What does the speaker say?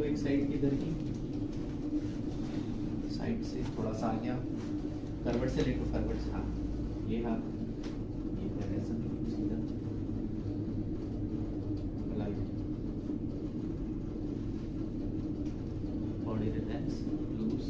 एक साइड किधर की, साइड से थोड़ा सा आ गया, करवट से लेकर फॉरवर्ड से, हाँ ये हाथ, ये पैर ऐसा सीधा, बॉडी रिलैक्स, लूज,